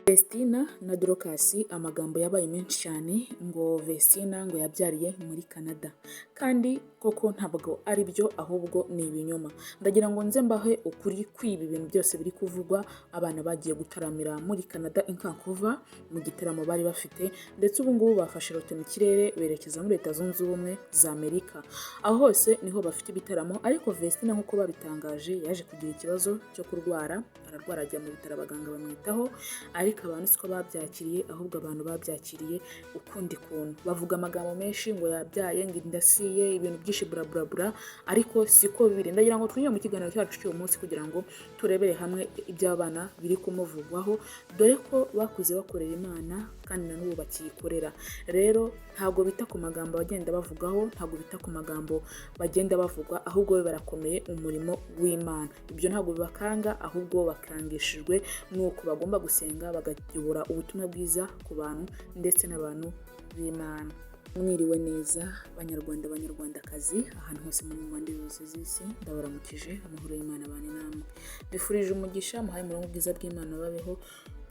Vestina na Dorcas amagambo yabaye menshi cyane ngo Vestina ngo yabyariye muri Canada, kandi koko ntabwo ari byo, ahubwo ni ibinyoma. Ndagira ngo nze mbahe ukuri kw'ibi bintu byose biri kuvugwa. Abana bagiye gutaramira muri Canada i Vancouver mu gitaramo bari bafite, ndetse ubu ngubu bafashe rote mu kirere berekeza muri Leta Zunze Ubumwe za Amerika. Aho hose niho bafite ibitaramo, ariko Vestina nk'uko babitangaje yaje kugira ikibazo cyo kurwara, ararwara ajya mu bitaro abaganga bamwitaho, ariko abantu siko babyakiriye, ahubwo abantu babyakiriye ukundi kuntu. Bavuga amagambo menshi ngo yabyaye, ngo indasiye, ibintu byinshi bura, ariko siko biri. Ndagira ngo twinjire mu kiganiro cyacu cy'uyu munsi kugira ngo turebere hamwe iby'abana biri kumuvugwaho, dore ko bakuze bakorera Imana kandi na n'ubu bakiyikorera. Rero ntabwo bita ku magambo bagenda bavugaho, ntabwo bita ku magambo bagenda bavugwa, ahubwo we barakomeye umurimo w'Imana. Ibyo ntabwo bibakanga, ahubwo bakangishijwe nuko bagomba gusenga bagayobora ubutumwa bwiza ku bantu ndetse n'abantu b'Imana. Mwiriwe neza banyarwanda banyarwandakazi, ahantu hose muri Rwanda yose z'isi, ndabaramukije, amahoro y'Imana abane namwe. Bifurije umugisha, muhaye umurongo bwiza bw'Imana babeho,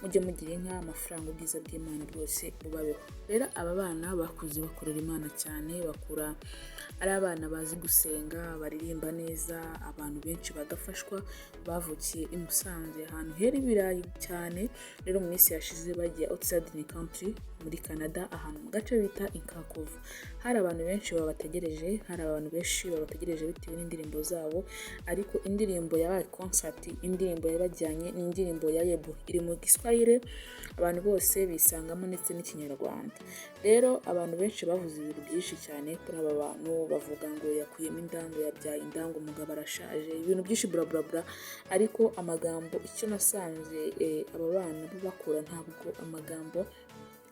mujye mugira inka, amafaranga, ubwiza bw'Imana bwose bubabeho. Rero aba bana bakuze bakorera Imana cyane, bakura ari abana bazi gusenga, baririmba neza, abantu benshi bagafashwa. Bavukiye i Musanze ahantu hera ibirayi cyane. Rero mu minsi yashize bagiye outside the country muri Canada, ahantu mu gace bita i Vancouver. Hari abantu benshi babategereje bitewe n'indirimbo zabo, ariko indirimbo yabaye concert, indirimbo yabajyanye n'indirimbo ya Yebo iri mu Giswahili, abantu bose bisangamo ndetse n'ikinyarwanda. Rero abantu benshi bavuze ibintu byinshi cyane kuri aba bantu, bavuga ngo yakuyemo indango, yabyaye indango, umugabo arashaje, ibintu byinshi bura, ariko amagambo icyo nasanze aba bana bakura, ntabwo amagambo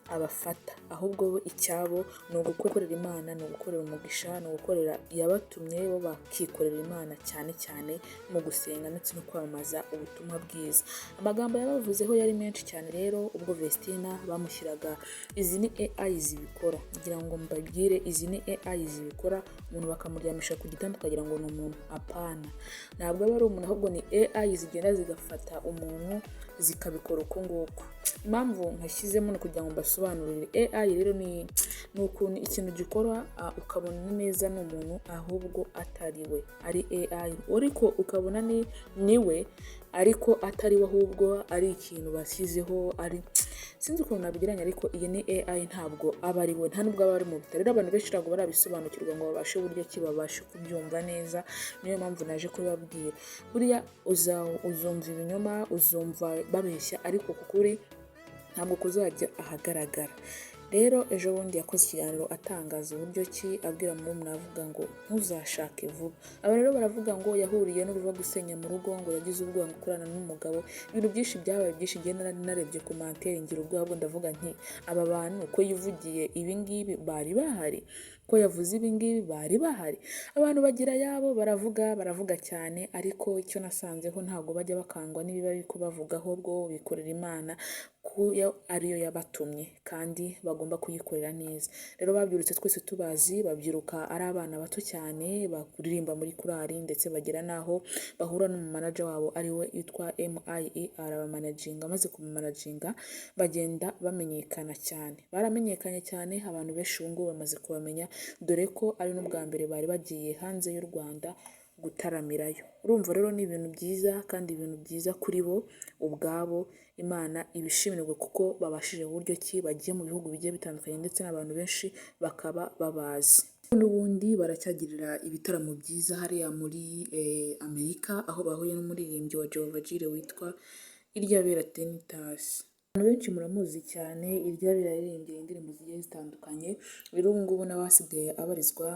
abafata, ahubwo bo icyabo ni ugukorera Imana, ni ugukorera umugisha, ni ugukorera yabatumye, bo bakikorera Imana cyane cyane mu gusenga ndetse no kwamamaza ubutumwa bwiza. Amagambo yabavuzeho yari menshi cyane. Rero ubwo Vestina bamushyiraga, izi ni AI zibikora, kugira ngo mbabwire, izi ni AI zibikora, umuntu bakamuryamisha ku gitanda ukagira ngo ni umuntu. Apana, ntabwo aba ari umuntu, ahubwo ni AI zigenda zigafata umuntu zikabikora uko nguko. Impamvu nkashyizemo no kugira ngo mbasobanurire. AI rero ni ukuntu ikintu gikora ukabona neza ni umuntu, ahubwo atari we, ari AI, ariko ukabona ni we, ariko atari we, ahubwo ari ikintu bashyizeho, ari sinzi ukuntu nabigeranya, ariko iyi ni AI, ntabwo aba ari we, nta nubwo aba ari mu bitaro. Rero abantu benshi ntabwo barabisobanukirwa ngo babashe uburyo ki babashe kubyumva neza. Niyo mpamvu naje kubibabwira. Buriya uzumva ibinyoma, uzumva babeshya, ariko kukuri ntabwo kuzajya ahagaragara. Rero ejo bundi yakoze ikiganiro atangaza uburyo ki abwira murumuna avuga ngo ntuzashake vuba. Aba rero baravuga ngo yahuriye n'uruva gusenya mu rugo, ngo yagize ubwoba ngo kurana n'umugabo, ibintu byinshi byabaye byinshi. Ngenda narebye commentaire ngira ubwoba, ndavuga nti aba bantu ko yivugiye ibi ngibi bari bahari, ko yavuze ibi ngibi bari bahari. Abantu bagira yabo, baravuga cyane, ariko icyo nasanzeho ntabwo bajya bakangwa n'ibiba biri kubavugaho, bwo bikorera Imana kuyo ariyo yabatumye kandi bagomba kuyikorera neza. Rero babyirutse twese tubazi, babyiruka ari abana bato cyane, bakuririmba muri kurari, ndetse bagera naho bahura n'umumanager wabo ari we yitwa MIE, arabamanaginga. Amaze kumumanaginga bagenda bamenyekana cyane, baramenyekanye cyane, abantu benshi ubu ngubu bamaze kubamenya, dore ko ari n'ubwa mbere bari bagiye hanze y'u Rwanda gutaramirayo. Urumva rero ni ibintu byiza, kandi ibintu byiza kuri bo ubwabo, Imana ibishimirwe, kuko babashije uburyo ki bagiye mu bihugu bigiye bitandukanye, ndetse n'abantu benshi bakaba babazi. N'ubundi baracyagirira ibitaramo byiza hariya muri Amerika, aho bahuye n'umuririmbyi wa Jehovah Jireh witwa Iryabera Tenitas. Abantu benshi muramuzi cyane, Iryabera yaririmbye indirimbo zigiye zitandukanye. Rero ubu ngubu nawe asigaye abarizwa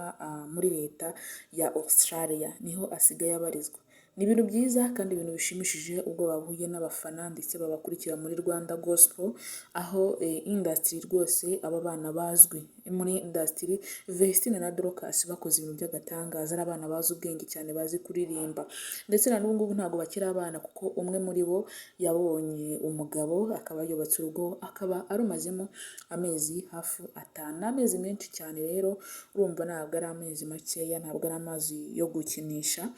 muri leta ya Australia, niho asigaye abarizwa. Ni ibintu byiza kandi ibintu bishimishije ubwo bahuye n'abafana ndetse babakurikira muri Rwanda Gospel, aho industry rwose aba bana bazwi muri industry. Vestina na Dorcas bakoze ibintu by'agatangaza, ari abana bazi ubwenge cyane, bazi kuririmba, ndetse na n'ubu ngubu ntabwo bakiri abana, kuko umwe muri bo yabonye umugabo, akaba yubatse urugo, akaba arumazemo amezi hafi 5, n'amezi menshi cyane. Rero urumva ntabwo ari amezi makeya, ntabwo ari amazi yo gukinisha,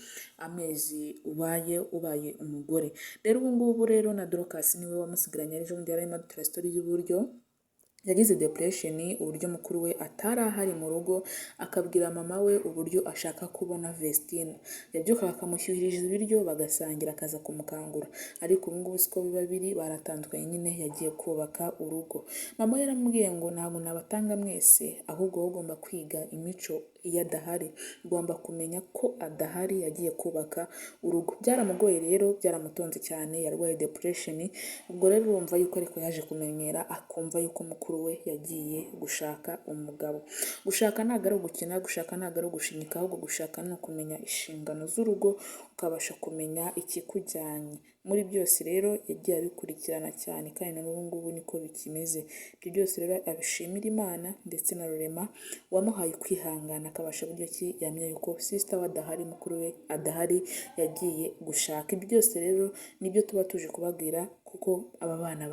amezi ubaye umugore. Rero ubu ngubu rero na Dorcas niwe wamusigaranye ejo bundi yari arimo adutera story y'uburyo yagize depression, uburyo mukuru we atari ahari mu rugo, akabwira mama we uburyo ashaka kubona Vestine, yabyukaga akamushyuhiriza ibiryo bagasangira akaza kumukangura, ariko ubu ngubu siko biba biri, baratandukanye nyine yagiye kubaka urugo. Mama we yaramubwiye ngo ntabwo nabatanga mwese, ahubwo wowe ugomba kwiga imico iyo adahari, ugomba kumenya ko adahari yagiye kubaka urugo. Byaramugoye rero, byaramutonze cyane, yarwaye depression. Ubwo rero urumva yuko ariko yaje kumenyera, akumva yuko mukuru we yagiye gushaka umugabo. Gushaka ntabwo ari ugukina, gushaka ntabwo ari ugushinyika, ahubwo gushaka ni ukumenya inshingano z'urugo, ukabasha kumenya ikikujyanye. Muri byose rero yagiye abikurikirana cyane, kandi na n'ubu ngubu niko bikimeze. Ibyo byose rero abishimira Imana ndetse na Rurema wamuhaye kwihangana, akabasha buryo ki yamenya yuko sister we adahari, mukuru we adahari, yagiye gushaka. Ibyo byose rero nibyo tuba tuje kubabwira, kuko aba bana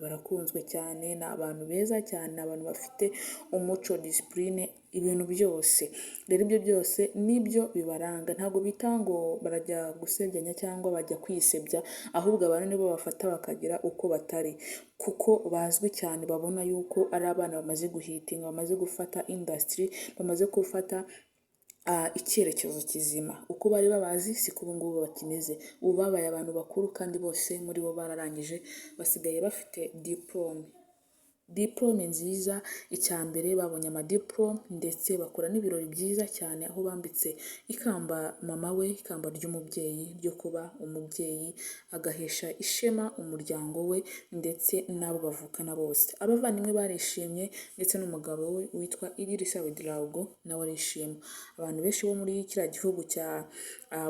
barakunzwe cyane, ni abantu beza cyane, abantu bafite umuco, discipline, ibintu byose. Rero ibyo byose nibyo bibaranga, ntabwo bita ngo barajya gusebyanya cyangwa bajya kwisebya, ahubwo abantu nibo bafata bakagira uko batari, kuko bazwi cyane, babona yuko ari abana bamaze guhitinga, bamaze gufata industry, bamaze gufata icyerekezo kizima. Uko bari babazi siko ubu ngubu bakimeze, ubu babaye abantu bakuru, kandi bose muri bo bararangije, basigaye bafite diplome nziza. Icya mbere babonye amadiplome, ndetse bakora n'ibirori byiza cyane, aho bambitse ikamba mama we, ikamba ry'umubyeyi, ryo kuba umubyeyi, agahesha ishema umuryango we ndetse n'abo bavukana bose. Abavandimwe barishimye, ndetse n'umugabo we witwa Idrissa Ouedraogo nawe arishima. Abantu benshi bo muri kiriya gihugu cya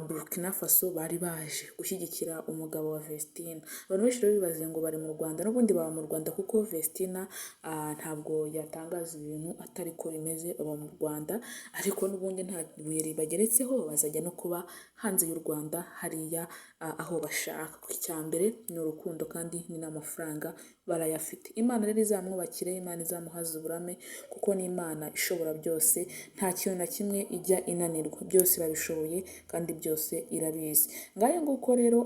Burkina Faso bari baje gushyigikira umugabo wa Vestine. Abantu benshi rero bibaze ngo bari mu Rwanda, n'ubundi baba mu Rwanda, kuko Vestine ntabwo yatangaza ibintu atari ko bimeze, baba mu Rwanda, ariko n'ubundi nta buye ribageretseho, bazajya no kuba hanze y'u Rwanda hariya aho bashaka. Icya mbere ni urukundo, kandi ni n'amafaranga barayafite. Imana rero izamwubakire, Imana izamuhaza uburame, kuko ni Imana ishobora byose, nta kintu na kimwe ijya inanirwa, byose irabishoboye kandi byose irabizi. Ngayo nguko rero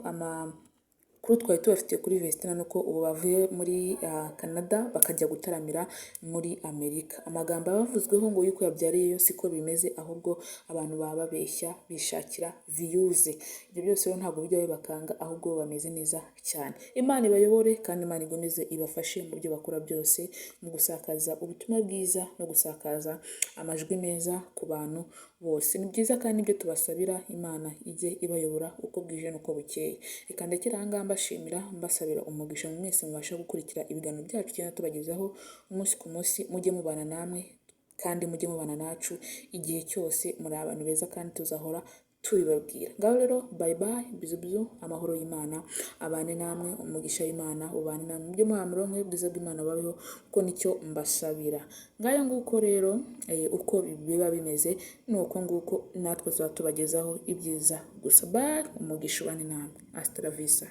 kuri twari tubafitiye kuri Vestine, nuko ubu bavuye muri Canada bakajya gutaramira muri Amerika. Amagambo abavuzweho ngo yuko yabyariyeyo siko bimeze, ahubwo abantu baba babeshya bishakira views. Ibyo byose rero ntabwo bijya bibakanga, ahubwo bameze neza cyane. Imana ibayobore, kandi Imana igomeze ibafashe mu byo bakora byose, mu gusakaza ubutumwa bwiza no gusakaza amajwi meza ku bantu bose. Ni byiza kandi ibyo tubasabira, Imana ijye ibayobora uko bwije n'uko bukeye. Reka ndekere aha ngaha mbashimira, mbasabira umugisha mu mwese mubasha gukurikira ibiganiro byacu tugenda tubagezaho umunsi ku munsi. Mujye mubana namwe, kandi mujye mubana nacu igihe cyose. Muri abantu beza, kandi tuzahora tubibabwira. Ngaho rero bye bye, bizu, amahoro y'Imana abane namwe, umugisha w'Imana ubane namwe, mujye muhamuronke ubwiza bw'Imana babeho, kuko nicyo mbasabira. Ngayo nguko rero uko biba bimeze, nuko nguko natwe tuzatubagezaho ibyiza gusa. Bye, umugisha ubane namwe. Hasta la vista.